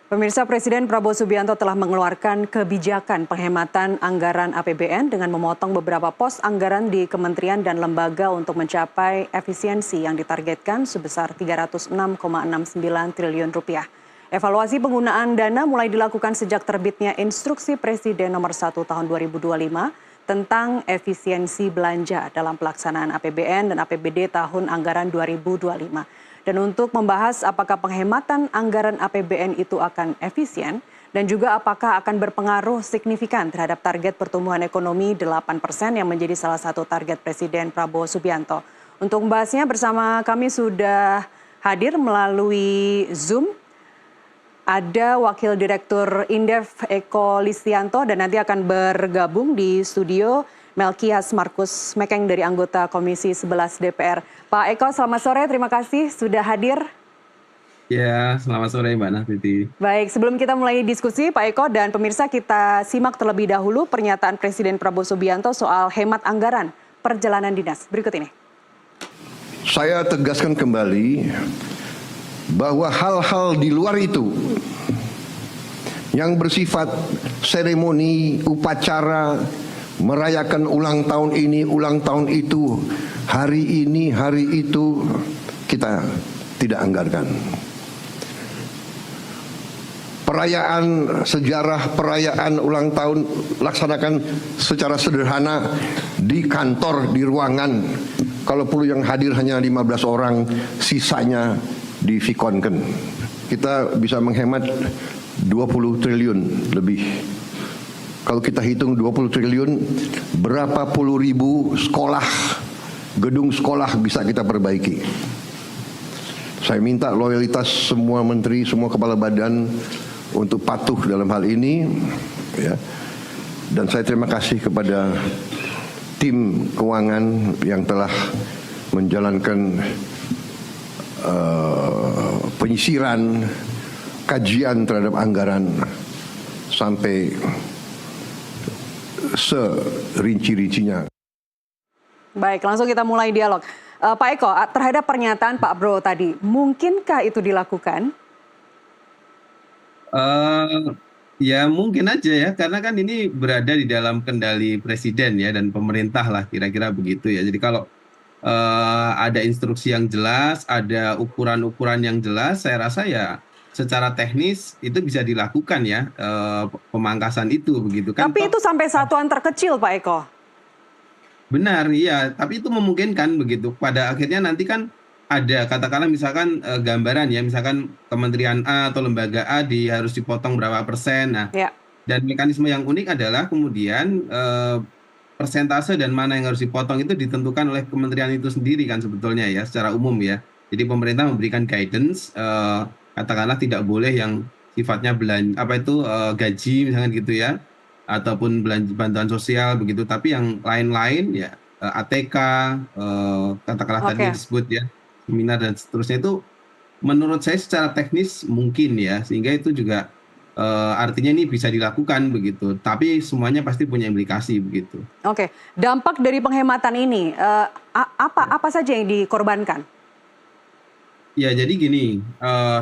Pemirsa, Presiden Prabowo Subianto telah mengeluarkan kebijakan penghematan anggaran APBN dengan memotong beberapa pos anggaran di kementerian dan lembaga untuk mencapai efisiensi yang ditargetkan sebesar Rp306,69 triliun. Evaluasi penggunaan dana mulai dilakukan sejak terbitnya Instruksi Presiden Nomor 1 Tahun 2025 tentang efisiensi belanja dalam pelaksanaan APBN dan APBD tahun anggaran 2025. Dan untuk membahas apakah penghematan anggaran APBN itu akan efisien dan juga apakah akan berpengaruh signifikan terhadap target pertumbuhan ekonomi 8% yang menjadi salah satu target Presiden Prabowo Subianto. Untuk membahasnya bersama kami sudah hadir melalui Zoom. Ada Wakil Direktur Indef Eko Listianto dan nanti akan bergabung di studio Melkias Markus Mekeng dari anggota Komisi 11 DPR. Pak Eko, selamat sore. Terima kasih sudah hadir. Ya, selamat sore Mbak Nastiti. Baik, sebelum kita mulai diskusi, Pak Eko dan pemirsa, kita simak terlebih dahulu pernyataan Presiden Prabowo Subianto soal hemat anggaran perjalanan dinas. Berikut ini. Saya tegaskan kembali bahwa hal-hal di luar itu yang bersifat seremoni, upacara, merayakan ulang tahun ini, ulang tahun itu, hari ini, hari itu, kita tidak anggarkan. Perayaan sejarah, perayaan ulang tahun laksanakan secara sederhana di kantor, di ruangan. Kalau perlu yang hadir hanya 15 orang, sisanya divikonkan. Kita bisa menghemat 20 triliun lebih. Kalau kita hitung 20 triliun, berapa puluh ribu sekolah, gedung sekolah bisa kita perbaiki. Saya minta loyalitas semua menteri, semua kepala badan untuk patuh dalam hal ini, ya. Dan saya terima kasih kepada tim keuangan yang telah menjalankan penyisiran, kajian terhadap anggaran sampai serinci-rincinya. Baik, langsung kita mulai dialog. Pak Eko, terhadap pernyataan Pak Bro tadi, mungkinkah itu dilakukan? Ya mungkin aja ya, karena kan ini berada di dalam kendali presiden ya dan pemerintah lah, kira-kira begitu ya. Jadi kalau ada instruksi yang jelas, ada ukuran-ukuran yang jelas, saya rasa ya secara teknis itu bisa dilakukan ya, pemangkasan itu begitu kan. Tapi itu sampai satuan terkecil, Pak Eko. Benar, iya. Tapi itu memungkinkan begitu. Pada akhirnya nanti kan ada katakanlah misalkan gambaran ya, misalkan Kementerian A atau lembaga A harus dipotong berapa persen. Nah, Ya. dan mekanisme yang unik adalah kemudian persentase dan mana yang harus dipotong itu ditentukan oleh kementerian itu sendiri kan sebetulnya ya, secara umum ya. Jadi pemerintah memberikan guidance, katakanlah tidak boleh yang sifatnya gaji misalkan gitu ya, ataupun bantuan sosial begitu, tapi yang lain-lain ya, ATK, katakanlah tadi disebut ya, seminar dan seterusnya, itu menurut saya secara teknis mungkin ya, sehingga itu juga artinya ini bisa dilakukan begitu, tapi semuanya pasti punya implikasi begitu. Oke, dampak dari penghematan ini apa saja yang dikorbankan? Ya jadi gini,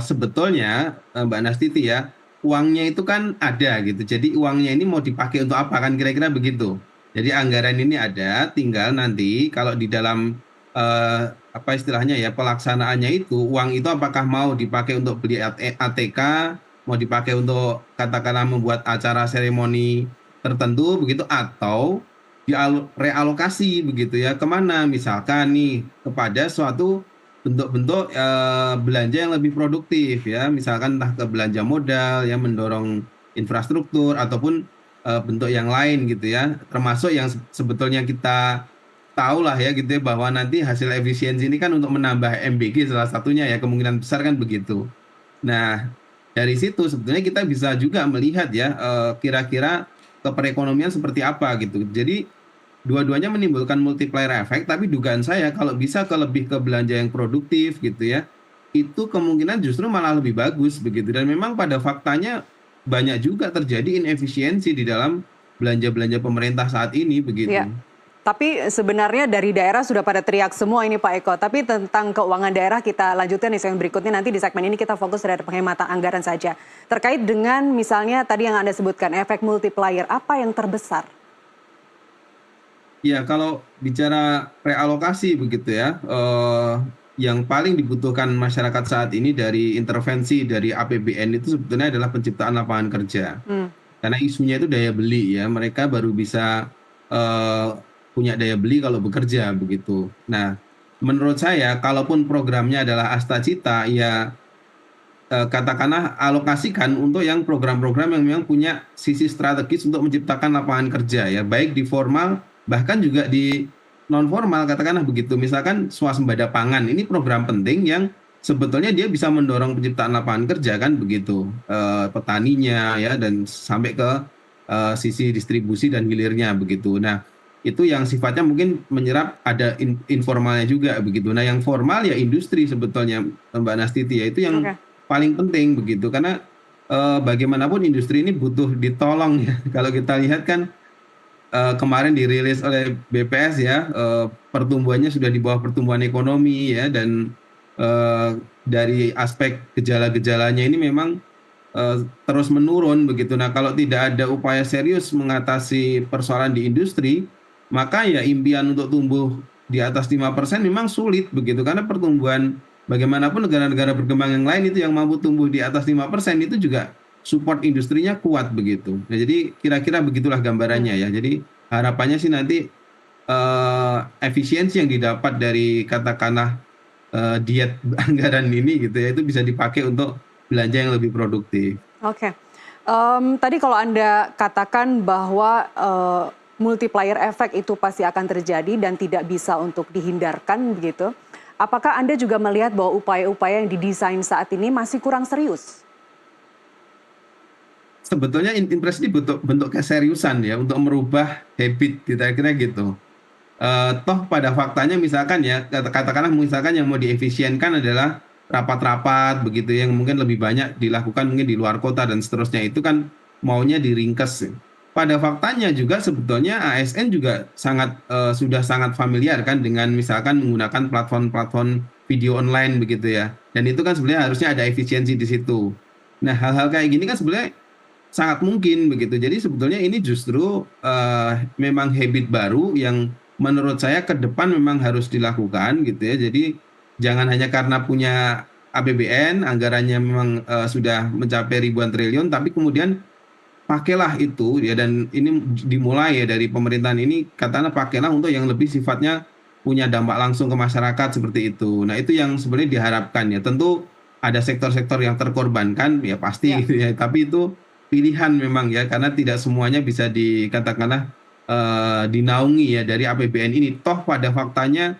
sebetulnya Mbak Nastiti ya, uangnya itu kan ada gitu. Jadi uangnya ini mau dipakai untuk apa kan, kira-kira begitu. Jadi anggaran ini ada, tinggal nanti kalau di dalam apa istilahnya ya, pelaksanaannya itu, uang itu apakah mau dipakai untuk beli ATK, mau dipakai untuk katakanlah membuat acara seremoni tertentu begitu, atau realokasi begitu ya, kemana, misalkan nih kepada suatu bentuk-bentuk belanja yang lebih produktif ya, misalkan entah ke belanja modal ya, mendorong infrastruktur ataupun bentuk yang lain gitu ya, termasuk yang sebetulnya kita tahu lah ya gitu ya, bahwa nanti hasil efisiensi ini kan untuk menambah MBG salah satunya ya, kemungkinan besar kan begitu. Nah dari situ sebetulnya kita bisa juga melihat ya, kira-kira ke perekonomian seperti apa gitu. Jadi dua-duanya menimbulkan multiplier effect, tapi dugaan saya kalau bisa lebih ke belanja yang produktif gitu ya, itu kemungkinan justru malah lebih bagus begitu. Dan memang pada faktanya banyak juga terjadi inefisiensi di dalam belanja-belanja pemerintah saat ini begitu. Ya. Tapi sebenarnya dari daerah sudah pada teriak semua ini Pak Eko. Tapi tentang keuangan daerah kita lanjutkan di segmen berikutnya. Nanti di segmen ini kita fokus terhadap penghematan anggaran saja. Terkait dengan misalnya tadi yang Anda sebutkan, efek multiplier, apa yang terbesar? Ya, kalau bicara realokasi begitu ya, yang paling dibutuhkan masyarakat saat ini dari intervensi dari APBN itu sebetulnya adalah penciptaan lapangan kerja. Karena isunya itu daya beli ya, mereka baru bisa punya daya beli kalau bekerja begitu. Nah, menurut saya kalaupun programnya adalah Asta Cita, ya katakanlah alokasikan untuk yang program-program yang memang punya sisi strategis untuk menciptakan lapangan kerja ya, baik di formal bahkan juga di non formal, katakanlah begitu. Misalkan swasembada pangan ini program penting yang sebetulnya dia bisa mendorong penciptaan lapangan kerja kan begitu, petaninya ya dan sampai ke sisi distribusi dan hilirnya begitu. Nah, itu yang sifatnya mungkin menyerap, ada informalnya juga begitu. Nah, yang formal ya industri sebetulnya Mbak Nastiti ya, itu yang paling penting begitu, karena bagaimanapun industri ini butuh ditolong ya. Kalau kita lihat kan kemarin dirilis oleh BPS ya, pertumbuhannya sudah di bawah pertumbuhan ekonomi ya, dan dari aspek gejala-gejalanya ini memang terus menurun begitu. Nah, kalau tidak ada upaya serius mengatasi persoalan di industri, maka ya impian untuk tumbuh di atas 5% memang sulit begitu, karena pertumbuhan bagaimanapun negara-negara berkembang yang lain itu yang mampu tumbuh di atas 5% itu juga support industrinya kuat begitu. Nah, jadi kira-kira begitulah gambarannya ya. Jadi harapannya sih nanti efisiensi yang didapat dari katakanlah diet anggaran ini gitu ya, itu bisa dipakai untuk belanja yang lebih produktif. Oke. Tadi kalau Anda katakan bahwa multiplier effect itu pasti akan terjadi dan tidak bisa untuk dihindarkan begitu. Apakah Anda juga melihat bahwa upaya-upaya yang didesain saat ini masih kurang serius? Sebetulnya impres ini bentuk keseriusan ya untuk merubah habit, kira-kira gitu. Toh pada faktanya misalkan ya, katakanlah misalkan yang mau diefisienkan adalah rapat-rapat begitu yang mungkin lebih banyak dilakukan mungkin di luar kota dan seterusnya, itu kan maunya diringkes. Pada faktanya juga sebetulnya ASN juga sudah sangat familiar kan dengan misalkan menggunakan platform-platform video online begitu ya. Dan itu kan sebenarnya harusnya ada efisiensi di situ. Nah, hal-hal kayak gini kan sebenarnya sangat mungkin begitu. Jadi sebetulnya ini justru memang habit baru yang menurut saya ke depan memang harus dilakukan gitu ya. Jadi jangan hanya karena punya APBN, anggarannya memang sudah mencapai ribuan triliun, tapi kemudian pakailah itu ya, dan ini dimulai ya dari pemerintahan ini, katanya pakailah untuk yang lebih sifatnya punya dampak langsung ke masyarakat seperti itu. Nah, itu yang sebenarnya diharapkan ya. Tentu ada sektor-sektor yang terkorbankan ya pasti gitu ya, tapi itu pilihan memang ya, karena tidak semuanya bisa dikatakanlah dinaungi ya dari APBN ini. Toh pada faktanya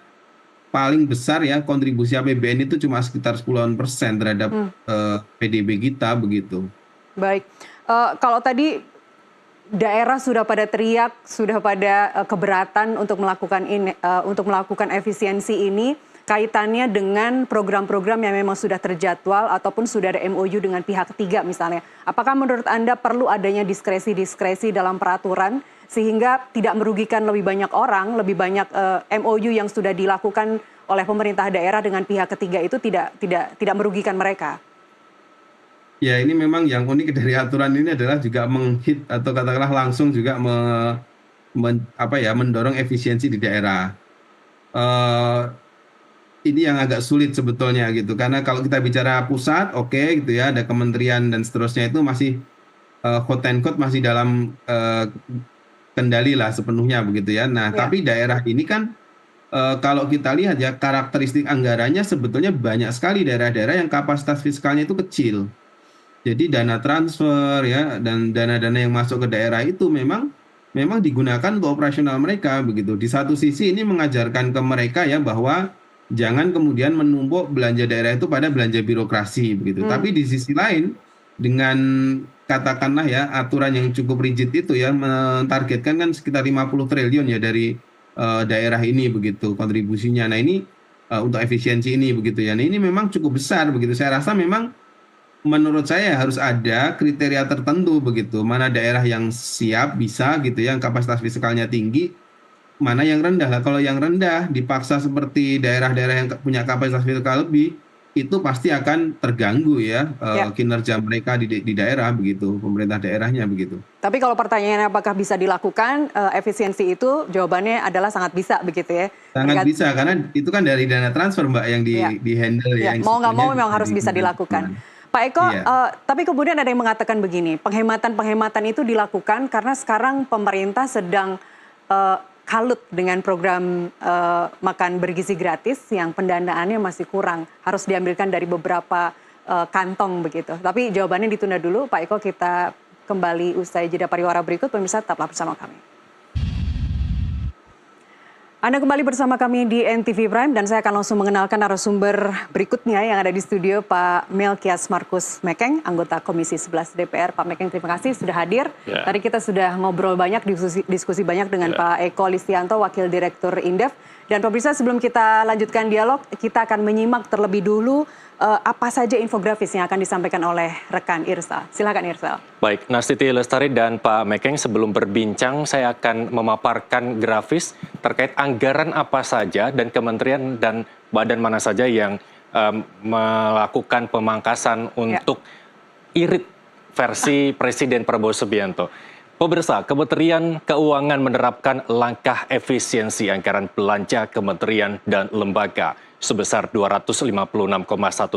paling besar ya kontribusi APBN itu cuma sekitar 10% terhadap PDB kita begitu. Baik. Kalau tadi daerah sudah pada teriak, sudah pada keberatan untuk melakukan efisiensi ini, kaitannya dengan program-program yang memang sudah terjadwal ataupun sudah ada MOU dengan pihak ketiga misalnya. Apakah menurut Anda perlu adanya diskresi-diskresi dalam peraturan sehingga tidak merugikan lebih banyak orang, lebih banyak MOU yang sudah dilakukan oleh pemerintah daerah dengan pihak ketiga itu tidak merugikan mereka? Ya, ini memang yang unik dari aturan ini adalah juga menghit atau katakanlah langsung juga mendorong efisiensi di daerah. Ini yang agak sulit sebetulnya gitu, karena kalau kita bicara pusat, oke, gitu ya, ada kementerian dan seterusnya, itu masih quote and quote masih dalam kendali lah sepenuhnya begitu ya. Nah, tapi daerah ini kan kalau kita lihat ya, karakteristik anggarannya sebetulnya banyak sekali daerah-daerah yang kapasitas fiskalnya itu kecil. Jadi dana transfer ya dan dana-dana yang masuk ke daerah itu memang digunakan untuk operasional mereka begitu. Di satu sisi ini mengajarkan ke mereka ya bahwa jangan kemudian menumpuk belanja daerah itu pada belanja birokrasi begitu. Tapi di sisi lain dengan katakanlah ya aturan yang cukup rigid itu ya, mentargetkan kan sekitar 50 triliun ya dari daerah ini begitu kontribusinya. Nah, ini untuk efisiensi ini begitu ya. Nah, ini memang cukup besar begitu. Saya rasa memang menurut saya harus ada kriteria tertentu begitu, mana daerah yang siap bisa gitu ya, yang kapasitas fiskalnya tinggi, mana yang rendah lah. Kalau yang rendah dipaksa seperti daerah-daerah yang punya kapasitas fiskal lebih, itu pasti akan terganggu ya Ya. kinerja mereka di daerah begitu, pemerintah daerahnya begitu. Tapi kalau pertanyaannya apakah bisa dilakukan, efisiensi itu jawabannya adalah sangat bisa begitu ya. Sangat bisa karena itu kan dari dana transfer Mbak yang Ya. di handle Ya, yang mau nggak mau sebetulnya memang harus bisa dilakukan. Pak Eko, Iya. tapi kemudian ada yang mengatakan begini, penghematan-penghematan itu dilakukan karena sekarang pemerintah sedang kalut dengan program makan bergizi gratis yang pendanaannya masih kurang, harus diambilkan dari beberapa kantong begitu. Tapi jawabannya ditunda dulu, Pak Eko, kita kembali usai jeda pariwara berikut, pemirsa tetaplah bersama kami. Anda kembali bersama kami di NTV Prime dan saya akan langsung mengenalkan narasumber berikutnya yang ada di studio, Pak Melkias Markus Mekeng, anggota Komisi 11 DPR. Pak Mekeng, terima kasih sudah hadir. Ya. Tadi kita sudah ngobrol banyak, diskusi banyak dengan Pak Eko Listianto, Wakil Direktur Indef. Dan pemirsa, sebelum kita lanjutkan dialog, kita akan menyimak terlebih dulu apa saja infografis yang akan disampaikan oleh rekan Irsal. Silakan Irsal. Baik, Nastiti Lestari dan Pak Mekeng, sebelum berbincang saya akan memaparkan grafis terkait anggaran apa saja dan kementerian dan badan mana saja yang melakukan pemangkasan untuk irit versi Presiden Prabowo Subianto. Pemirsa, Kementerian Keuangan menerapkan langkah efisiensi anggaran belanja kementerian dan lembaga sebesar 256,1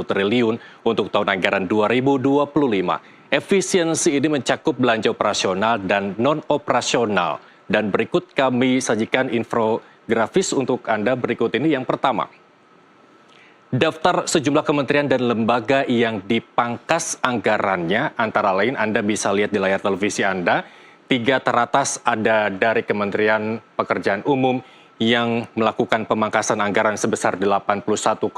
triliun untuk tahun anggaran 2025. Efisiensi ini mencakup belanja operasional dan non-operasional. Dan berikut kami sajikan infografis untuk Anda berikut ini. Yang pertama, daftar sejumlah kementerian dan lembaga yang dipangkas anggarannya, antara lain Anda bisa lihat di layar televisi Anda. 3 teratas ada dari Kementerian Pekerjaan Umum yang melakukan pemangkasan anggaran sebesar 81,38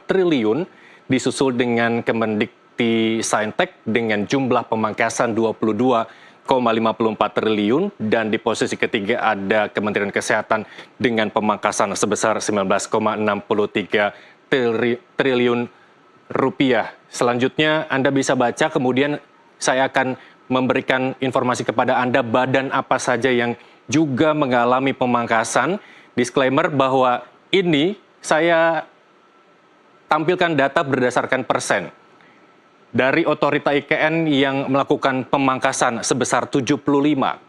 triliun, disusul dengan Kemendikti Saintek dengan jumlah pemangkasan 22,54 triliun, dan di posisi ketiga ada Kementerian Kesehatan dengan pemangkasan sebesar 19,63 triliun rupiah. Selanjutnya Anda bisa baca, kemudian saya akan memberikan informasi kepada Anda badan apa saja yang juga mengalami pemangkasan. Disclaimer bahwa ini saya tampilkan data berdasarkan persen. Dari Otorita IKN yang melakukan pemangkasan sebesar 75,23%,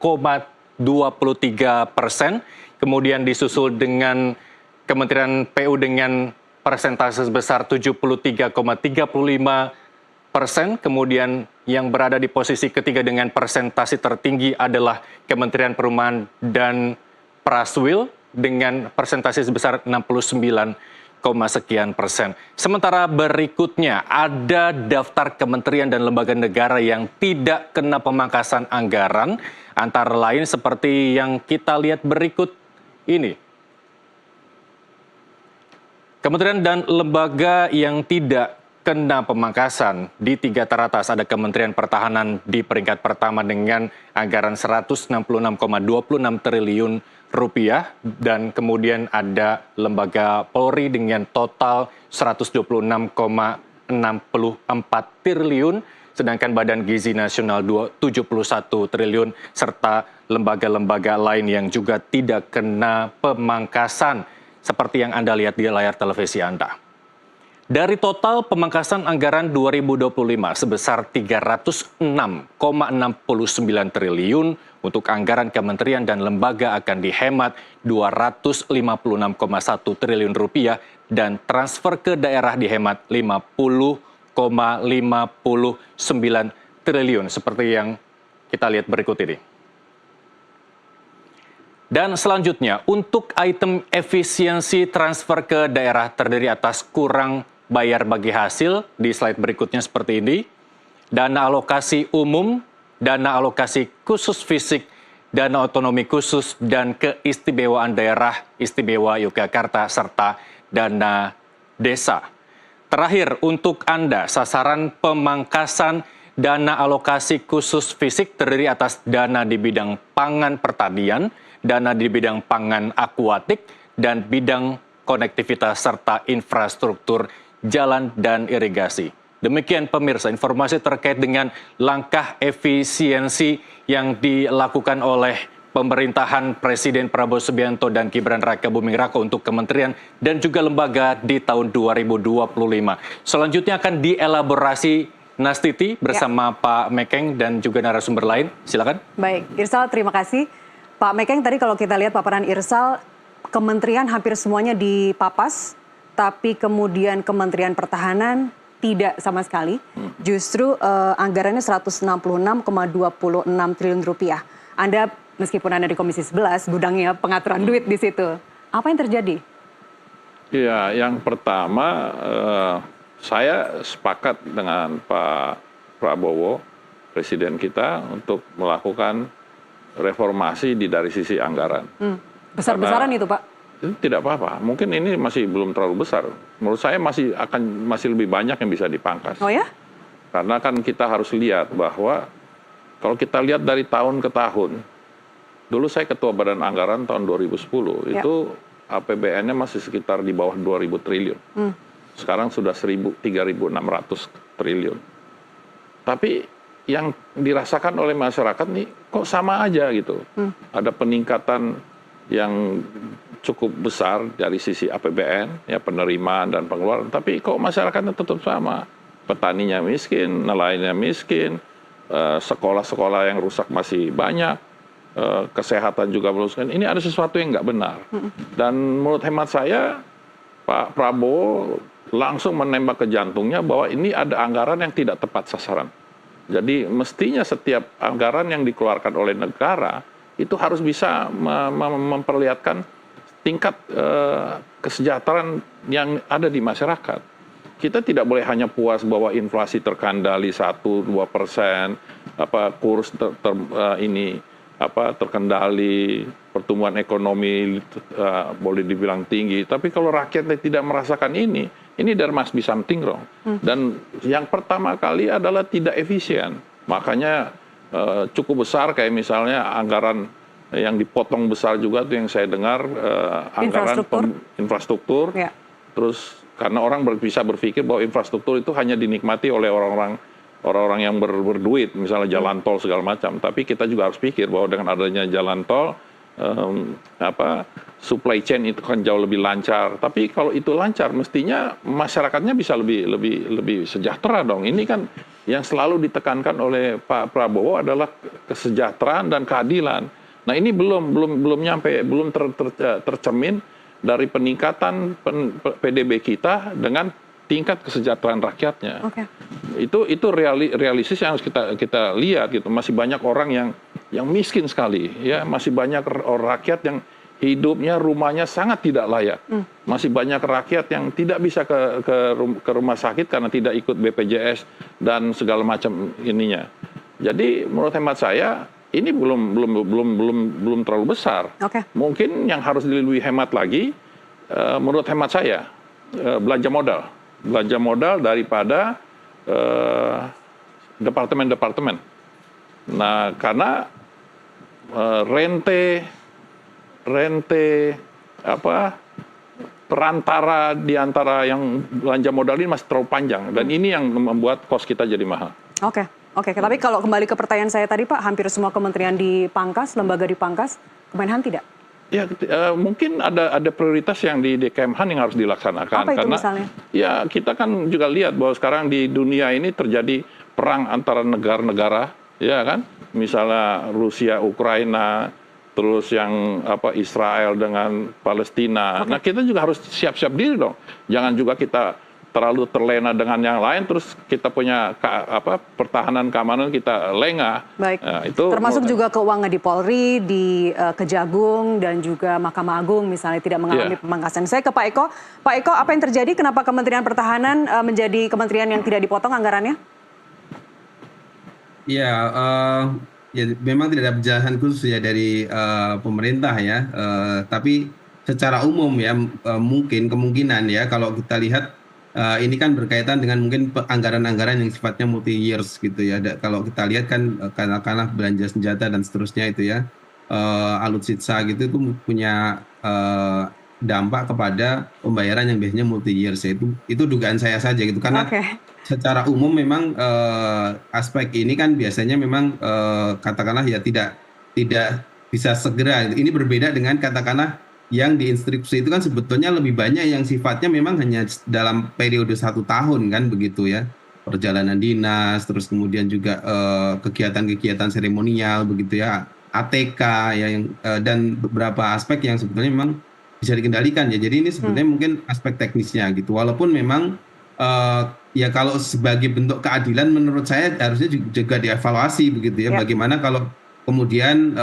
kemudian disusul dengan Kementerian PU dengan persentase sebesar 73,35%, kemudian yang berada di posisi ketiga dengan persentase tertinggi adalah Kementerian Perumahan dan Praswil dengan persentase sebesar 69, sekian persen. Sementara berikutnya ada daftar kementerian dan lembaga negara yang tidak kena pemangkasan anggaran, antara lain seperti yang kita lihat berikut ini. Kementerian dan lembaga yang tidak kena pemangkasan di 3 teratas ada Kementerian Pertahanan di peringkat pertama dengan anggaran 166,26 triliun rupiah, dan kemudian ada Lembaga Polri dengan total 126,64 triliun, sedangkan Badan Gizi Nasional 71 triliun, serta lembaga-lembaga lain yang juga tidak kena pemangkasan seperti yang Anda lihat di layar televisi Anda. Dari total pemangkasan anggaran 2025 sebesar 306,69 triliun, untuk anggaran kementerian dan lembaga akan dihemat 256,1 triliun rupiah, dan transfer ke daerah dihemat 50,59 triliun, seperti yang kita lihat berikut ini. Dan selanjutnya, untuk item efisiensi transfer ke daerah terdiri atas kurang bayar bagi hasil, di slide berikutnya seperti ini, dana alokasi umum, dana alokasi khusus fisik, dana otonomi khusus, dan keistimewaan daerah istimewa Yogyakarta, serta dana desa. Terakhir, untuk Anda, sasaran pemangkasan dana alokasi khusus fisik terdiri atas dana di bidang pangan pertanian, dana di bidang pangan akuatik, dan bidang konektivitas serta infrastruktur jalan dan irigasi. Demikian pemirsa, informasi terkait dengan langkah efisiensi yang dilakukan oleh pemerintahan Presiden Prabowo Subianto dan Gibran Raka Buming Raka untuk kementerian dan juga lembaga di tahun 2025. Selanjutnya akan dielaborasi Nastiti bersama Pak Mekeng dan juga narasumber lain. Silakan. Baik, Irsal, terima kasih. Pak Mekeng, tadi kalau kita lihat paparan Irsal, kementerian hampir semuanya dipapas, tapi kemudian Kementerian Pertahanan tidak sama sekali. Justru anggarannya 166,26 triliun rupiah. Anda meskipun Anda di Komisi 11, gudangnya pengaturan duit di situ. Apa yang terjadi? Ya, yang pertama saya sepakat dengan Pak Prabowo, Presiden kita, untuk melakukan reformasi dari sisi anggaran. Besar-besaran itu, Pak? Itu tidak apa-apa. Mungkin ini masih belum terlalu besar. Menurut saya masih lebih banyak yang bisa dipangkas. Oh ya? Karena kan kita harus lihat bahwa kalau kita lihat dari tahun ke tahun, dulu saya ketua Badan Anggaran tahun 2010, itu APBN-nya masih sekitar di bawah 2.000 triliun. Sekarang sudah 3.600 triliun. Tapi yang dirasakan oleh masyarakat nih kok sama aja gitu. Ada peningkatan yang cukup besar dari sisi APBN, ya penerimaan dan pengeluaran, tapi kok masyarakatnya tetap sama. Petaninya miskin, nelayannya miskin, sekolah-sekolah yang rusak masih banyak, kesehatan juga merusak. Ini ada sesuatu yang nggak benar. Dan menurut hemat saya, Pak Prabowo langsung menembak ke jantungnya bahwa ini ada anggaran yang tidak tepat sasaran. Jadi mestinya setiap anggaran yang dikeluarkan oleh negara itu harus bisa memperlihatkan tingkat kesejahteraan yang ada di masyarakat. Kita tidak boleh hanya puas bahwa inflasi terkendali 1-2%, kurs terkendali, pertumbuhan ekonomi boleh dibilang tinggi. Tapi kalau rakyatnya tidak merasakan ini there must be something wrong. Dan yang pertama kali adalah tidak efisien. Makanya cukup besar kayak misalnya anggaran yang dipotong besar juga tuh yang saya dengar anggaran infrastruktur. Ya. Terus karena orang bisa berpikir bahwa infrastruktur itu hanya dinikmati oleh orang-orang yang berduit, misalnya jalan tol segala macam. Tapi kita juga harus pikir bahwa dengan adanya jalan tol, supply chain itu kan jauh lebih lancar. Tapi kalau itu lancar, mestinya masyarakatnya bisa lebih sejahtera dong. Ini kan yang selalu ditekankan oleh Pak Prabowo adalah kesejahteraan dan keadilan. Nah ini belum nyampe, belum tercermin dari peningkatan PDB kita dengan tingkat kesejahteraan rakyatnya. Okay. Itu realistis yang harus kita lihat gitu. Masih banyak orang yang miskin sekali, ya, masih banyak rakyat yang hidupnya, rumahnya sangat tidak layak. Masih banyak rakyat yang tidak bisa ke rumah sakit karena tidak ikut BPJS dan segala macam ininya. Jadi menurut hemat saya ini belum terlalu besar. Okay. Mungkin yang harus lebih hemat lagi, menurut hemat saya, belanja modal daripada departemen-departemen. Nah, karena rente perantara di antara yang belanja modal ini masih terlalu panjang, dan ini yang membuat kos kita jadi mahal. Oke, tapi kalau kembali ke pertanyaan saya tadi, Pak, hampir semua kementerian dipangkas, lembaga dipangkas, Kemenhan tidak? Ya, mungkin ada prioritas yang di Kemhan yang harus dilaksanakan. Apa itu karena, misalnya? Ya, kita kan juga lihat bahwa sekarang di dunia ini terjadi perang antara negara-negara, ya kan? Misalnya Rusia, Ukraina, terus yang Israel dengan Palestina. Nah, kita juga harus siap-siap diri dong. Jangan juga kita terlalu terlena dengan yang lain, terus kita punya pertahanan keamanan kita lengah. Baik. Nah, itu termasuk juga keuangan di Polri, di Kejagung, dan juga Mahkamah Agung misalnya tidak mengalami pemangkasan. Saya ke Pak Eko. Pak Eko, apa yang terjadi? Kenapa Kementerian Pertahanan menjadi kementerian yang tidak dipotong anggarannya? Ya, memang tidak ada penjelasan khusus ya dari pemerintah ya. Tapi secara umum ya, mungkin kemungkinan ya kalau kita lihat ini kan berkaitan dengan mungkin anggaran-anggaran yang sifatnya multi years gitu ya. Kalau kita lihat kan katakanlah belanja senjata dan seterusnya itu ya, alutsista gitu itu punya dampak kepada pembayaran yang biasanya multi years ya. Itu dugaan saya saja gitu, karena secara umum memang aspek ini kan biasanya memang katakanlah ya tidak bisa segera. Ini berbeda dengan katakanlah yang di instruksi itu kan sebetulnya lebih banyak yang sifatnya memang hanya dalam periode 1 tahun kan begitu ya. Perjalanan dinas, terus kemudian juga kegiatan-kegiatan seremonial begitu ya, ATK ya yang dan beberapa aspek yang sebetulnya memang bisa dikendalikan ya. Jadi ini sebetulnya mungkin aspek teknisnya gitu. Walaupun memang ya kalau sebagai bentuk keadilan menurut saya harusnya juga dievaluasi begitu ya. Bagaimana kalau kemudian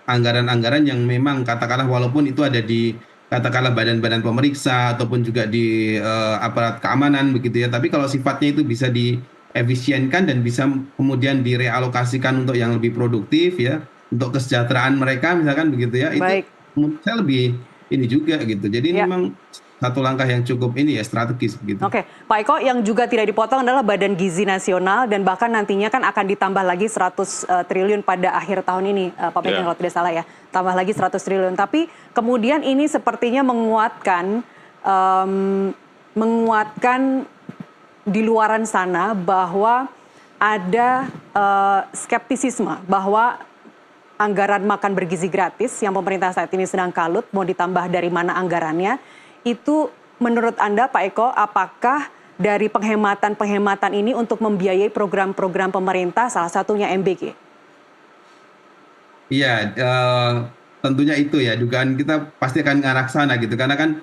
anggaran-anggaran yang memang katakanlah walaupun itu ada di katakanlah badan-badan pemeriksa ataupun juga di aparat keamanan begitu ya, tapi kalau sifatnya itu bisa diefisienkan dan bisa kemudian direalokasikan untuk yang lebih produktif ya, untuk kesejahteraan mereka misalkan begitu ya, itu menurut saya lebih ini juga gitu. Jadi ini memang satu langkah yang cukup ini ya strategis begitu. Oke, Pak Eko, yang juga tidak dipotong adalah Badan Gizi Nasional dan bahkan nantinya kan akan ditambah lagi 100 triliun pada akhir tahun ini, Pak Meking kalau tidak salah ya, tambah lagi 100 triliun. Tapi kemudian ini sepertinya menguatkan di luaran sana bahwa ada skeptisisme bahwa anggaran makan bergizi gratis yang pemerintah saat ini sedang kalut, mau ditambah dari mana anggarannya. Itu menurut Anda Pak Eko, apakah dari penghematan-penghematan ini untuk membiayai program-program pemerintah, salah satunya MBG? Iya, tentunya itu ya, dugaan kita pasti akan ngarah sana gitu, karena kan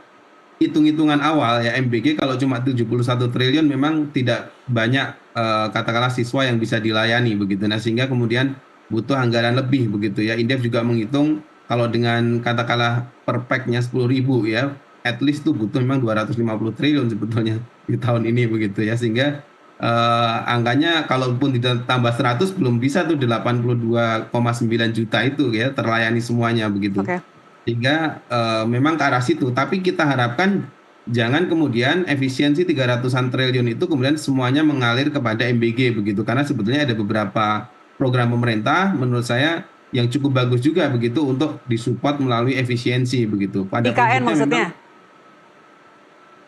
hitung-hitungan awal ya MBG kalau cuma 71 triliun memang tidak banyak katakanlah siswa yang bisa dilayani begitu. Nah sehingga kemudian butuh anggaran lebih begitu ya. Indef juga menghitung kalau dengan katakanlah per pack-nya 10.000 ya, at least tuh butuh memang 250 triliun sebetulnya di tahun ini begitu ya, sehingga angkanya kalaupun ditambah 100 belum bisa tuh 82,9 juta itu ya terlayani semuanya begitu. Sehingga memang ke arah situ, tapi kita harapkan jangan kemudian efisiensi 300-an triliun itu kemudian semuanya mengalir kepada MBG begitu, karena sebetulnya ada beberapa program pemerintah menurut saya yang cukup bagus juga begitu untuk disupport melalui efisiensi begitu. Pada IKN maksudnya?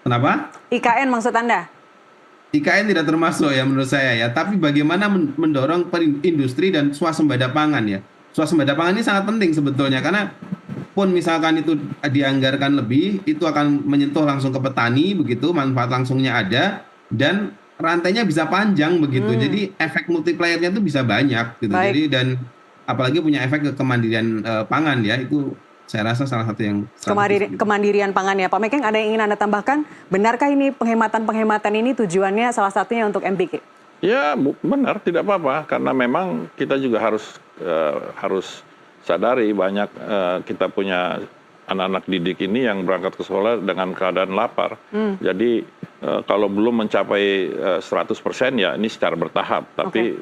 Kenapa? IKN maksud Anda? IKN tidak termasuk ya menurut saya ya, tapi bagaimana mendorong industri dan swasembada pangan ya. Swasembada pangan ini sangat penting sebetulnya, karena pun misalkan itu dianggarkan lebih, itu akan menyentuh langsung ke petani begitu, manfaat langsungnya ada, dan rantainya bisa panjang begitu. Jadi efek multiplier-nya itu bisa banyak gitu. Jadi dan apalagi punya efek ke kemandirian pangan ya, itu saya rasa salah satu yang kemandirian pangan ya. Pak Meking, ada yang ingin Anda tambahkan? Benarkah ini penghematan-penghematan ini tujuannya salah satunya untuk MBG? Ya benar, tidak apa-apa, karena memang kita juga harus sadari banyak kita punya anak-anak didik ini yang berangkat ke sekolah dengan keadaan lapar. Jadi kalau belum mencapai 100% ya ini secara bertahap. Tapi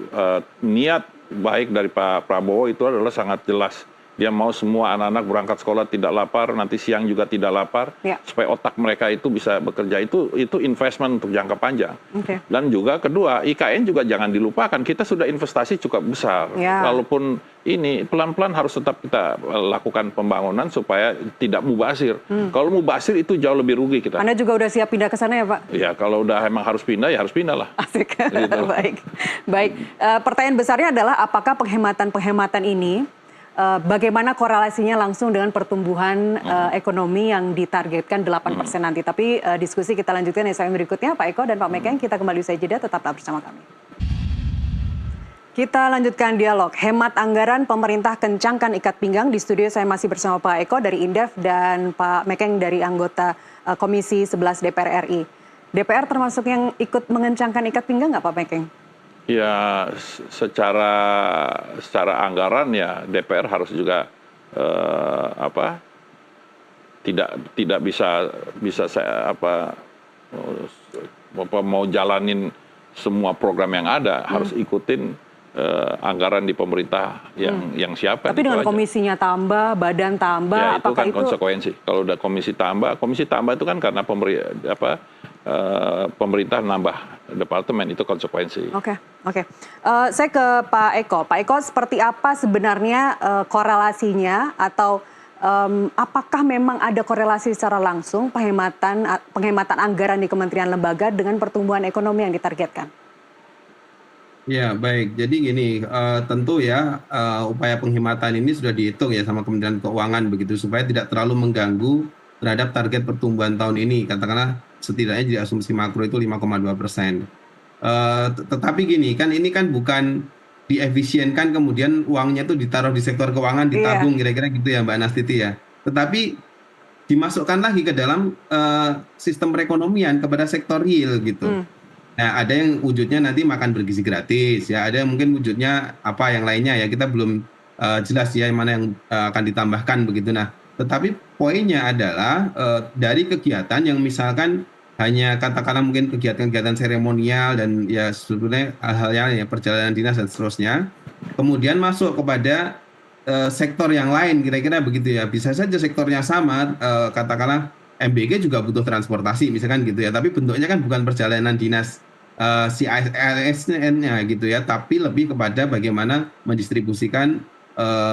niat baik dari Pak Prabowo itu adalah sangat jelas. Dia mau semua anak-anak berangkat sekolah tidak lapar, nanti siang juga tidak lapar, supaya otak mereka itu bisa bekerja. Itu investment untuk jangka panjang. Dan juga kedua, IKN juga jangan dilupakan, kita sudah investasi cukup besar. Walaupun ini pelan-pelan harus tetap kita lakukan pembangunan supaya tidak mubazir. Kalau mubazir itu jauh lebih rugi kita. Anda juga udah siap pindah ke sana ya Pak? Ya kalau udah emang harus pindah ya harus pindah lah. Asik. Gitu. Baik. Pertanyaan besarnya adalah apakah penghematan-penghematan ini bagaimana korelasinya langsung dengan pertumbuhan ekonomi yang ditargetkan 8% nanti. Tapi diskusi kita lanjutkan di segmen berikutnya. Pak Eko dan Pak Meking, kita kembali usai jeda, tetaplah bersama kami. Kita lanjutkan dialog. Hemat anggaran pemerintah kencangkan ikat pinggang. Di studio saya masih bersama Pak Eko dari Indef dan Pak Meking dari anggota Komisi 11 DPR RI. DPR termasuk yang ikut mengencangkan ikat pinggang nggak Pak Meking? Ya secara anggaran ya DPR harus juga tidak bisa saya mau jalanin semua program yang ada, harus ikutin anggaran di pemerintah yang siapa. Tapi dengan komisinya tambah, badan tambah, ya, itu apakah kan konsekuensi. Kalau udah komisi tambah itu kan karena pemerintah nambah departemen, itu konsekuensi. Oke. Saya ke Pak Eko. Pak Eko, seperti apa sebenarnya korelasinya atau apakah memang ada korelasi secara langsung penghematan anggaran di kementerian lembaga dengan pertumbuhan ekonomi yang ditargetkan? Ya, baik. Jadi gini, tentu ya, upaya penghematan ini sudah dihitung ya sama Kementerian Keuangan begitu, supaya tidak terlalu mengganggu terhadap target pertumbuhan tahun ini. Katakanlah setidaknya di asumsi makro itu 5,2%. Tetapi gini, kan ini kan bukan diefisienkan kemudian uangnya tuh ditaruh di sektor keuangan, Iya. ditabung kira-kira gitu ya Mbak Nastiti ya. Tetapi dimasukkan lagi ke dalam sistem perekonomian kepada sektor real gitu. Hmm. Nah, ada yang wujudnya nanti makan bergizi gratis ya, ada yang mungkin wujudnya apa yang lainnya ya, kita belum jelas ya yang mana yang akan ditambahkan begitu. Nah, tetapi poinnya adalah dari kegiatan yang misalkan hanya katakanlah mungkin kegiatan-kegiatan seremonial dan ya sebetulnya hal-hal yang ya perjalanan dinas dan seterusnya, kemudian masuk kepada sektor yang lain kira-kira begitu ya. Bisa saja sektornya sama, katakanlah MBG juga butuh transportasi misalkan gitu ya, tapi bentuknya kan bukan perjalanan dinas si ASN-nya gitu ya, tapi lebih kepada bagaimana mendistribusikan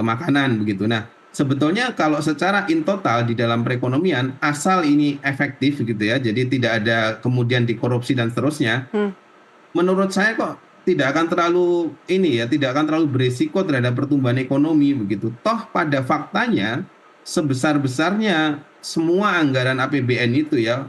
makanan begitu. Nah, sebetulnya kalau secara in total di dalam perekonomian, asal ini efektif gitu ya, jadi tidak ada kemudian dikorupsi dan seterusnya, Hmm. menurut saya kok tidak akan terlalu ini ya, tidak akan terlalu beresiko terhadap pertumbuhan ekonomi begitu. Toh pada faktanya sebesar-besarnya semua anggaran APBN itu ya,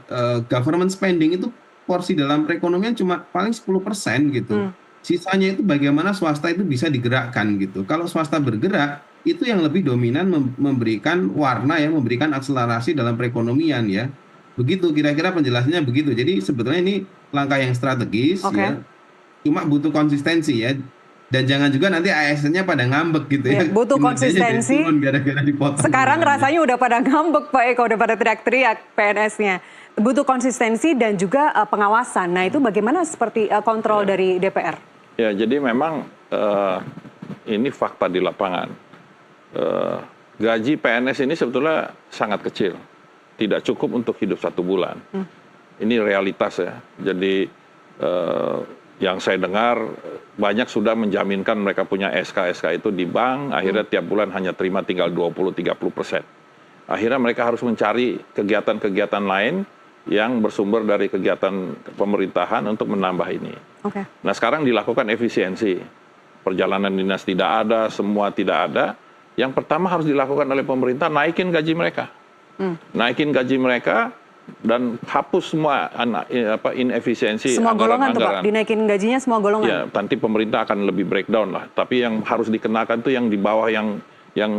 government spending itu porsi dalam perekonomian cuma paling 10% gitu. Hmm. Sisanya itu bagaimana swasta itu bisa digerakkan gitu. Kalau swasta bergerak, itu yang lebih dominan memberikan warna ya, memberikan akselerasi dalam perekonomian ya. Begitu kira-kira penjelasannya begitu. Jadi sebetulnya ini langkah yang strategis Oke. ya. Cuma butuh konsistensi ya. Dan jangan juga nanti ASN-nya pada ngambek gitu ya. Iya, butuh Kinerjanya jadi konsistensi. turun gara-gara dipotong. Sekarang anggarannya. rasanya udah pada ngambek Pak Eko, udah pada teriak-teriak PNS-nya. Butuh konsistensi dan juga pengawasan. Nah, itu bagaimana seperti kontrol dari DPR? Ya, jadi memang ini fakta di lapangan. Gaji PNS ini sebetulnya sangat kecil, tidak cukup untuk hidup 1 bulan. Ini realitas ya. Jadi yang saya dengar banyak sudah menjaminkan mereka punya SK itu di bank, akhirnya tiap bulan hanya terima tinggal 20-30%. Akhirnya mereka harus mencari kegiatan-kegiatan lain yang bersumber dari kegiatan pemerintahan untuk menambah ini. Oke. Nah, sekarang dilakukan efisiensi. Perjalanan dinas tidak ada, semua tidak ada. Yang pertama harus dilakukan oleh pemerintah, naikin gaji mereka. Naikin gaji mereka dan hapus semua inefisiensi Semua golongan tuh Pak, anggaran-anggaran. dinaikin gajinya semua golongan. Ya, nanti pemerintah akan lebih breakdown lah. Tapi yang harus dikenakan tuh yang di bawah yang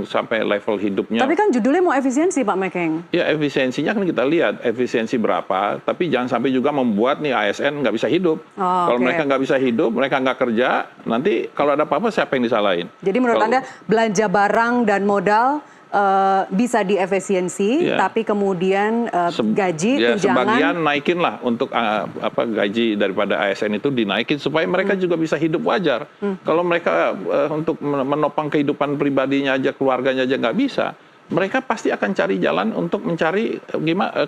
sampai level hidupnya. Tapi kan judulnya mau efisiensi Pak Mekeng. Ya, efisiensinya kan kita lihat efisiensi berapa, tapi jangan sampai juga membuat nih ASN nggak bisa hidup. Oh, kalau oke. mereka nggak bisa hidup, mereka nggak kerja, nanti kalau ada apa-apa siapa yang disalahin? Jadi menurut Kalau- Anda belanja barang dan modal bisa diefisiensi, Iya. tapi kemudian gaji Ya, tunjangan sebagian naikin lah untuk gaji daripada ASN itu dinaikin supaya mereka juga bisa hidup wajar. Kalau mereka untuk menopang kehidupan pribadinya aja, keluarganya aja nggak bisa, mereka pasti akan cari jalan untuk mencari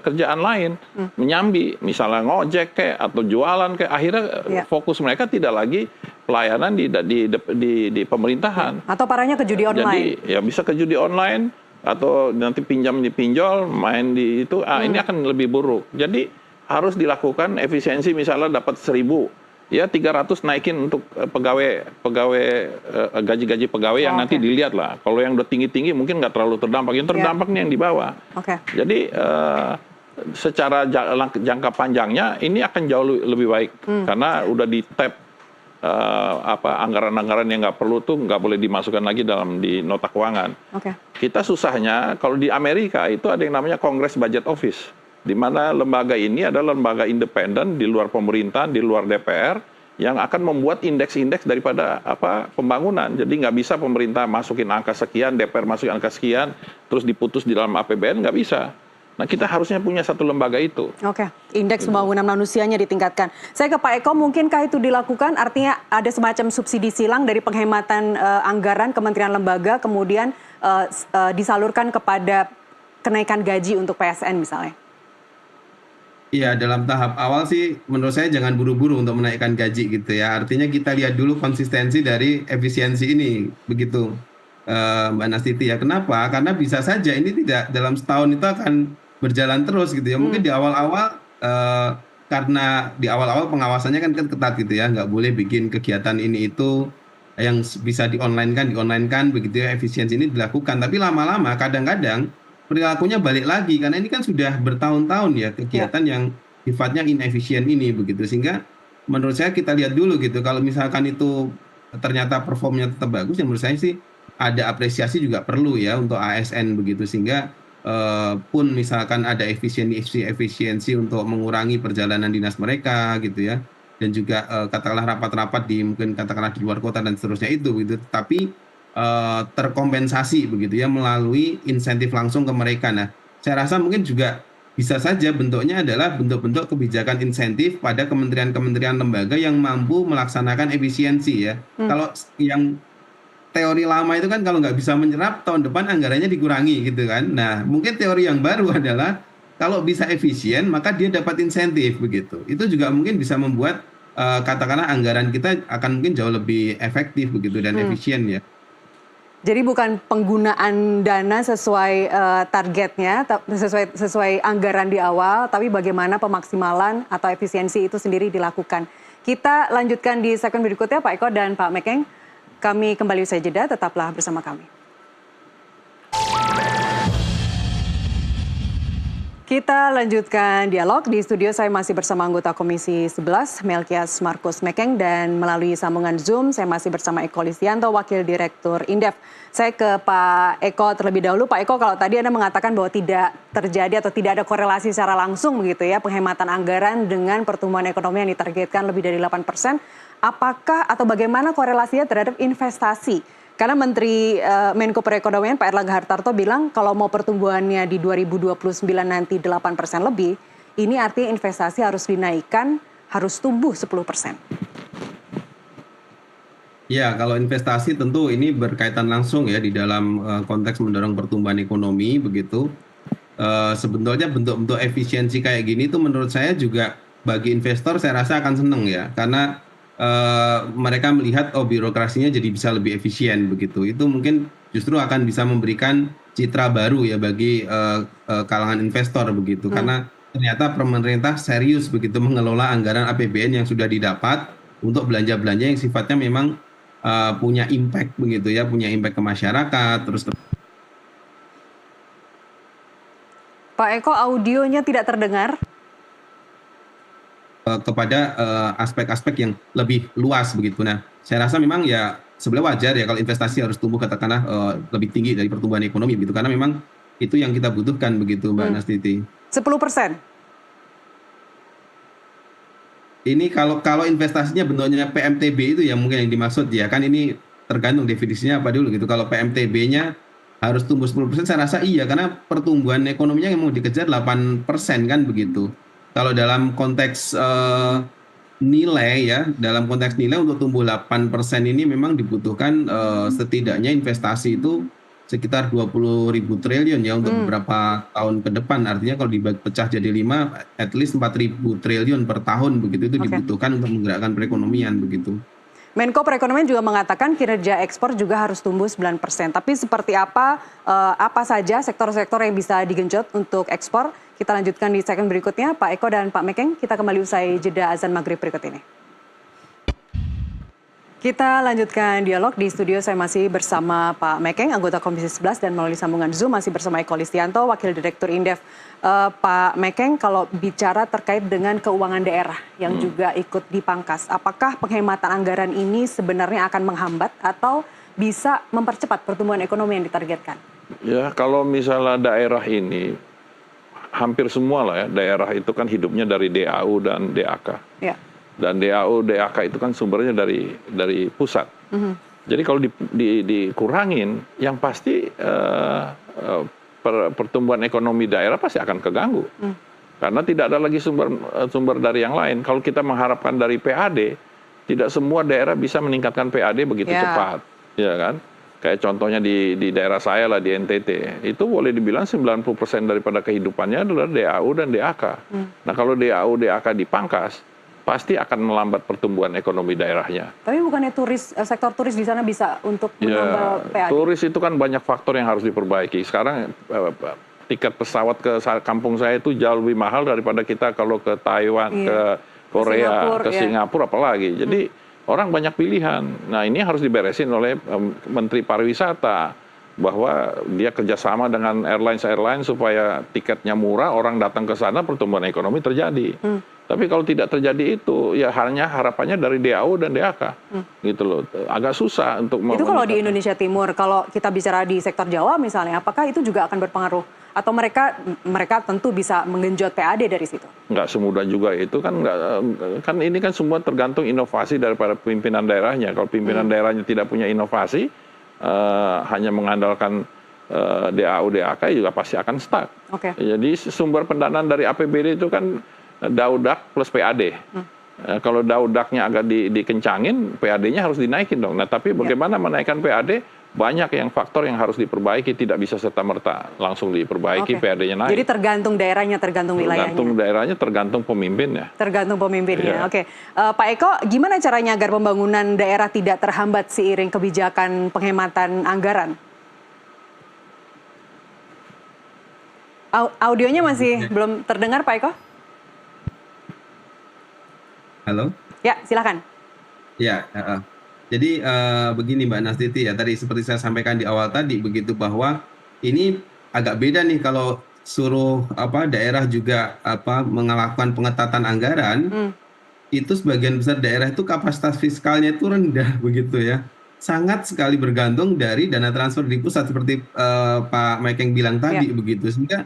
kerjaan lain, menyambi, misalnya ngojek kayak atau jualan kayak. Akhirnya Iya. fokus mereka tidak lagi pelayanan di pemerintahan. atau parahnya ke judi online. Jadi ya bisa ke judi online atau nanti pinjam di pinjol, main di itu, ini akan lebih buruk. Jadi harus dilakukan efisiensi, misalnya dapat 1.000, ya 300 naikin untuk gaji-gaji pegawai yang nanti dilihat lah. Kalau yang udah tinggi-tinggi mungkin nggak terlalu terdampak, yang terdampak nih yang di bawah. Oke. Jadi secara jangka panjangnya ini akan jauh lebih baik karena udah di tap anggaran-anggaran yang nggak perlu tuh nggak boleh dimasukkan lagi di nota keuangan. Oke. Kita susahnya kalau di Amerika itu ada yang namanya Congress Budget Office, di mana lembaga ini adalah lembaga independen di luar pemerintahan, di luar DPR, yang akan membuat indeks-indeks daripada pembangunan. Jadi nggak bisa pemerintah masukin angka sekian, DPR masukin angka sekian, terus diputus di dalam APBN, nggak bisa. Nah, kita harusnya punya satu lembaga itu. Oke, indeks pembangunan manusianya ditingkatkan. Saya ke Pak Eko, mungkinkah itu dilakukan? Artinya ada semacam subsidi silang dari penghematan anggaran kementerian lembaga, kemudian disalurkan kepada kenaikan gaji untuk PSN misalnya? Iya, dalam tahap awal sih menurut saya jangan buru-buru untuk menaikkan gaji gitu ya. Artinya kita lihat dulu konsistensi dari efisiensi ini, begitu Mbak Nastiti ya. Kenapa? Karena bisa saja ini tidak dalam setahun itu akan berjalan terus gitu ya. Mungkin di awal-awal karena di awal-awal pengawasannya kan ketat gitu ya, nggak boleh bikin kegiatan ini itu yang bisa di-online-kan begitu ya, efisiensi ini dilakukan. Tapi lama-lama kadang-kadang perilakunya balik lagi, karena ini kan sudah bertahun-tahun ya kegiatan yang sifatnya inefisien ini begitu. Sehingga menurut saya kita lihat dulu gitu, kalau misalkan itu ternyata performnya tetap bagus, ya menurut saya sih ada apresiasi juga perlu ya untuk ASN begitu, sehingga pun misalkan ada efisiensi untuk mengurangi perjalanan dinas mereka gitu ya, dan juga katakanlah rapat-rapat mungkin katakanlah di luar kota dan seterusnya itu gitu, tapi terkompensasi begitu ya melalui insentif langsung ke mereka. Nah, saya rasa mungkin juga bisa saja bentuknya adalah bentuk-bentuk kebijakan insentif pada kementerian-kementerian lembaga yang mampu melaksanakan efisiensi ya. Kalau yang teori lama itu kan kalau nggak bisa menyerap, tahun depan anggarannya dikurangi gitu kan. Nah, mungkin teori yang baru adalah kalau bisa efisien, maka dia dapat insentif begitu. Itu juga mungkin bisa membuat katakanlah anggaran kita akan mungkin jauh lebih efektif begitu dan efisien ya. Jadi bukan penggunaan dana sesuai targetnya, sesuai anggaran di awal, tapi bagaimana pemaksimalan atau efisiensi itu sendiri dilakukan. Kita lanjutkan di segmen berikutnya, Pak Eko dan Pak Mekeng. Kami kembali usai jeda, tetaplah bersama kami. Kita lanjutkan dialog. Di studio saya masih bersama anggota Komisi 11, Melkias Markus Mekeng, dan melalui sambungan Zoom saya masih bersama Eko Listianto, Wakil Direktur Indef. Saya ke Pak Eko terlebih dahulu. Pak Eko, kalau tadi Anda mengatakan bahwa tidak terjadi atau tidak ada korelasi secara langsung begitu ya, penghematan anggaran dengan pertumbuhan ekonomi yang ditargetkan lebih dari 8%, apakah atau bagaimana korelasinya terhadap investasi? Karena Menteri Menko Perekonomian Pak Erlangga Hartarto bilang kalau mau pertumbuhannya di 2029 nanti 8% lebih, ini artinya investasi harus dinaikkan, harus tumbuh 10%. Ya, kalau investasi tentu ini berkaitan langsung ya di dalam konteks mendorong pertumbuhan ekonomi begitu. Sebetulnya bentuk-bentuk efisiensi kayak gini tuh menurut saya juga bagi investor saya rasa akan seneng ya, karena mereka melihat birokrasinya jadi bisa lebih efisien begitu. Itu mungkin justru akan bisa memberikan citra baru ya bagi kalangan investor begitu, karena ternyata pemerintah serius begitu mengelola anggaran APBN yang sudah didapat untuk belanja-belanja yang sifatnya memang punya impact begitu ya, punya impact ke masyarakat. Terus Pak Eko, audionya tidak terdengar. Kepada aspek-aspek yang lebih luas begitu. Nah, saya rasa memang ya sebenarnya wajar ya kalau investasi harus tumbuh katakanlah lebih tinggi dari pertumbuhan ekonomi begitu, karena memang itu yang kita butuhkan begitu, Mbak Nastiti. 10%. Ini kalau investasinya bentuknya PMTB itu ya mungkin yang dimaksud ya, kan ini tergantung definisinya apa dulu gitu. Kalau PMTB-nya harus tumbuh 10%, saya rasa iya, karena pertumbuhan ekonominya yang mau dikejar 8% kan begitu. Kalau dalam konteks nilai ya, dalam konteks nilai untuk tumbuh 8% ini memang dibutuhkan setidaknya investasi itu sekitar 20.000 triliun ya untuk beberapa tahun ke depan. Artinya kalau dipecah jadi 5, at least 4.000 triliun per tahun begitu, itu dibutuhkan untuk menggerakkan perekonomian begitu. Menko Perekonomian juga mengatakan kinerja ekspor juga harus tumbuh 9%. Tapi seperti apa saja sektor-sektor yang bisa digenjot untuk ekspor? Kita lanjutkan di segmen berikutnya. Pak Eko dan Pak Mekeng, kita kembali usai jeda azan maghrib berikut ini. Kita lanjutkan dialog. Di studio saya masih bersama Pak Mekeng, anggota Komisi 11, dan melalui sambungan Zoom masih bersama Eko Listianto, Wakil Direktur Indef. Pak Mekeng, kalau bicara terkait dengan keuangan daerah yang juga ikut dipangkas, apakah penghematan anggaran ini sebenarnya akan menghambat atau bisa mempercepat pertumbuhan ekonomi yang ditargetkan? Ya, kalau misalnya daerah ini, hampir semua lah ya, daerah itu kan hidupnya dari DAU dan DAK. Ya. Dan DAU, DAK itu kan sumbernya dari pusat. Jadi kalau dikurangin, yang pasti pertumbuhan ekonomi daerah pasti akan keganggu. Karena tidak ada lagi sumber dari yang lain. Kalau kita mengharapkan dari PAD, tidak semua daerah bisa meningkatkan PAD begitu cepat. Ya kan? Kayak contohnya di daerah saya lah, di NTT. Itu boleh dibilang 90% daripada kehidupannya adalah DAU dan DAK. Nah kalau DAU, DAK dipangkas, pasti akan melambat pertumbuhan ekonomi daerahnya. Tapi bukannya sektor turis di sana bisa untuk menambah PAD? Turis itu kan banyak faktor yang harus diperbaiki. Sekarang tiket pesawat ke kampung saya itu jauh lebih mahal daripada kita kalau ke Taiwan, ke Korea, ke Singapura apalagi. Jadi orang banyak pilihan. Nah ini harus diberesin oleh Menteri Pariwisata, bahwa dia kerjasama dengan airline supaya tiketnya murah, orang datang ke sana, pertumbuhan ekonomi terjadi. Tapi kalau tidak terjadi itu, ya hanya harapannya dari DAU dan DAK, gitu loh. Agak susah untuk itu kalau di Indonesia Timur. Kalau kita bicara di sektor Jawa misalnya, apakah itu juga akan berpengaruh? Atau mereka tentu bisa menggenjot PAD dari situ? Nggak semudah juga itu kan, kan ini kan semua tergantung inovasi daripada pimpinan daerahnya. Kalau pimpinan daerahnya tidak punya inovasi, hanya mengandalkan DAU DAK juga pasti akan stuck. Jadi sumber pendanaan dari APBD itu kan daudak plus PAD. Kalau daudaknya agak dikencangin, PAD-nya harus dinaikin dong. Nah tapi bagaimana menaikkan PAD? Banyak yang faktor yang harus diperbaiki, tidak bisa serta-merta langsung diperbaiki, PAD-nya naik. Jadi tergantung daerahnya, tergantung wilayahnya. Tergantung daerahnya, tergantung pemimpinnya. Tergantung pemimpinnya, oke. Pak Eko, gimana caranya agar pembangunan daerah tidak terhambat seiring kebijakan penghematan anggaran? Audionya masih belum terdengar, Pak Eko? Halo? Ya, silakan. Ya, jadi begini Mbak Nastiti ya, tadi seperti saya sampaikan di awal tadi begitu, bahwa ini agak beda nih kalau suruh daerah juga melakukan pengetatan anggaran, itu sebagian besar daerah itu kapasitas fiskalnya itu rendah begitu ya. Sangat sekali bergantung dari dana transfer di pusat seperti Pak Mekeng bilang tadi begitu, sehingga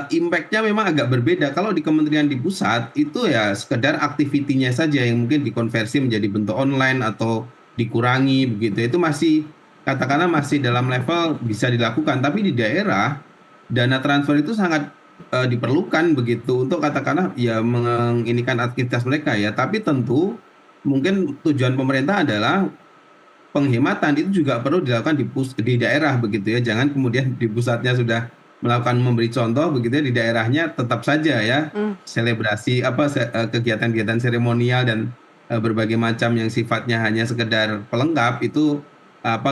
impact-nya memang agak berbeda. Kalau di kementerian di pusat itu ya sekedar aktivitinya saja yang mungkin dikonversi menjadi bentuk online atau dikurangi begitu. Itu masih katakanlah masih dalam level bisa dilakukan. Tapi di daerah dana transfer itu sangat diperlukan begitu untuk katakanlah ya menginikan aktivitas mereka ya. Tapi tentu mungkin tujuan pemerintah adalah penghematan itu juga perlu dilakukan di daerah begitu ya. Jangan kemudian di pusatnya sudah melakukan memberi contoh begitu ya, di daerahnya tetap saja ya selebrasi kegiatan-kegiatan seremonial dan berbagai macam yang sifatnya hanya sekedar pelengkap itu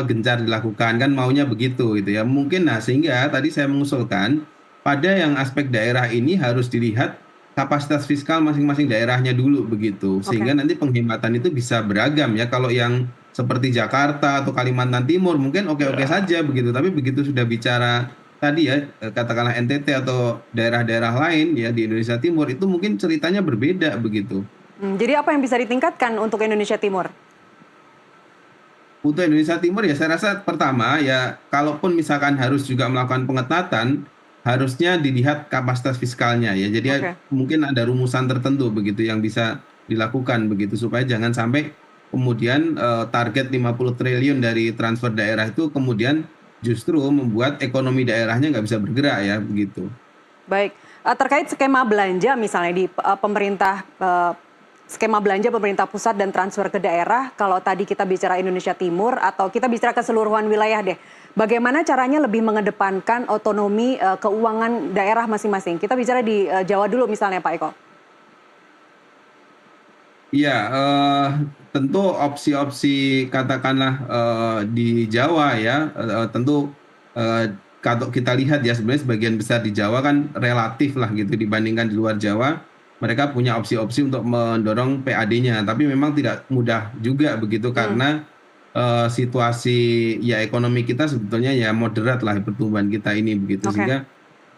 gencar dilakukan, kan maunya begitu gitu ya. Mungkin sehingga tadi saya mengusulkan pada yang aspek daerah ini harus dilihat kapasitas fiskal masing-masing daerahnya dulu begitu, sehingga nanti penghematan itu bisa beragam ya. Kalau yang seperti Jakarta atau Kalimantan Timur mungkin oke-oke saja begitu, tapi begitu sudah bicara tadi ya katakanlah NTT atau daerah-daerah lain ya di Indonesia Timur, itu mungkin ceritanya berbeda begitu. Jadi apa yang bisa ditingkatkan untuk Indonesia Timur? Untuk Indonesia Timur ya saya rasa pertama ya, kalaupun misalkan harus juga melakukan pengetatan, harusnya dilihat kapasitas fiskalnya ya. Jadi mungkin ada rumusan tertentu begitu yang bisa dilakukan begitu, supaya jangan sampai kemudian target 50 triliun dari transfer daerah itu kemudian justru membuat ekonomi daerahnya nggak bisa bergerak ya begitu. Baik, terkait skema belanja misalnya di pemerintah, skema belanja pemerintah pusat dan transfer ke daerah, kalau tadi kita bicara Indonesia Timur atau kita bicara keseluruhan wilayah deh, bagaimana caranya lebih mengedepankan otonomi keuangan daerah masing-masing? Kita bicara di Jawa dulu misalnya Pak Eko. Iya, tentu opsi-opsi katakanlah di Jawa ya, tentu kalau kita lihat ya sebenarnya sebagian besar di Jawa kan relatif lah gitu dibandingkan di luar Jawa, mereka punya opsi-opsi untuk mendorong PAD-nya, tapi memang tidak mudah juga begitu karena situasi ya ekonomi kita sebetulnya ya moderat lah pertumbuhan kita ini begitu, sehingga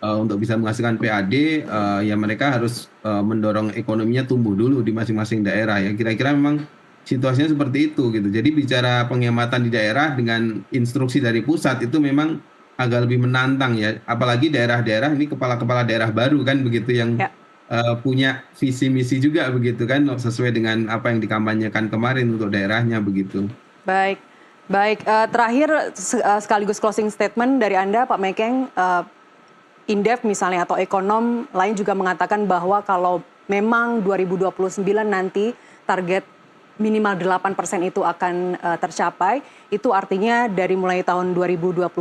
untuk bisa menghasilkan PAD ya mereka harus mendorong ekonominya tumbuh dulu di masing-masing daerah ya. Kira-kira memang situasinya seperti itu gitu. Jadi bicara penghematan di daerah dengan instruksi dari pusat itu memang agak lebih menantang ya. Apalagi daerah-daerah ini kepala-kepala daerah baru kan begitu yang punya visi misi juga begitu kan, sesuai dengan apa yang dikampanyekan kemarin untuk daerahnya begitu. Baik. Terakhir sekaligus closing statement dari Anda Pak Mekeng. Indef misalnya atau ekonom lain juga mengatakan bahwa kalau memang 2029 nanti target minimal 8% itu akan tercapai, itu artinya dari mulai tahun 2025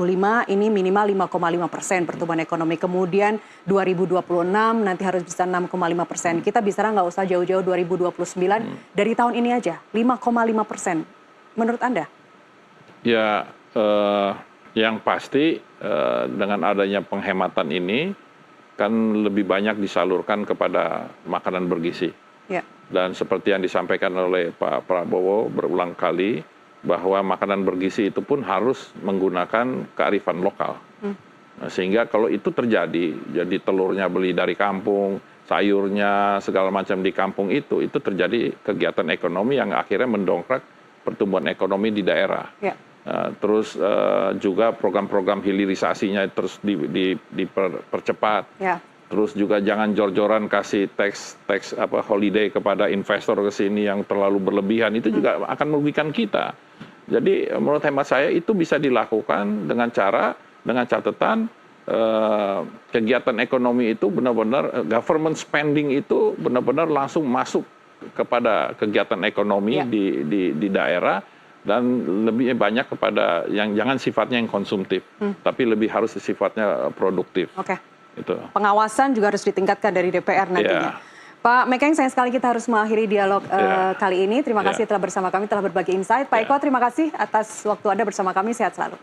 ini minimal 5,5% pertumbuhan ekonomi. Kemudian 2026 nanti harus bisa 6,5%. Kita bicara nggak usah jauh-jauh 2029, dari tahun ini aja 5,5%. Menurut Anda? Ya, yang pasti dengan adanya penghematan ini kan lebih banyak disalurkan kepada makanan bergizi. Ya. Dan seperti yang disampaikan oleh Pak Prabowo berulang kali, bahwa makanan bergizi itu pun harus menggunakan kearifan lokal. Nah, sehingga kalau itu terjadi, jadi telurnya beli dari kampung, sayurnya segala macam di kampung itu terjadi kegiatan ekonomi yang akhirnya mendongkrak pertumbuhan ekonomi di daerah. Ya. Terus juga program-program hilirisasinya terus dipercepat. Ya. Terus juga jangan jor-joran kasih tax holiday kepada investor ke sini yang terlalu berlebihan, itu juga akan merugikan kita. Jadi menurut hemat saya itu bisa dilakukan dengan catatan kegiatan ekonomi itu benar-benar government spending itu benar-benar langsung masuk kepada kegiatan ekonomi di daerah, dan lebih banyak kepada yang jangan sifatnya yang konsumtif, tapi lebih harus sifatnya produktif. Oke. Itu. Pengawasan juga harus ditingkatkan dari DPR nantinya. Pak Mekeng, sayang sekali kita harus mengakhiri dialog kali ini. Terima kasih telah bersama kami, telah berbagi insight. Pak Eko, terima kasih atas waktu Anda bersama kami. Sehat selalu.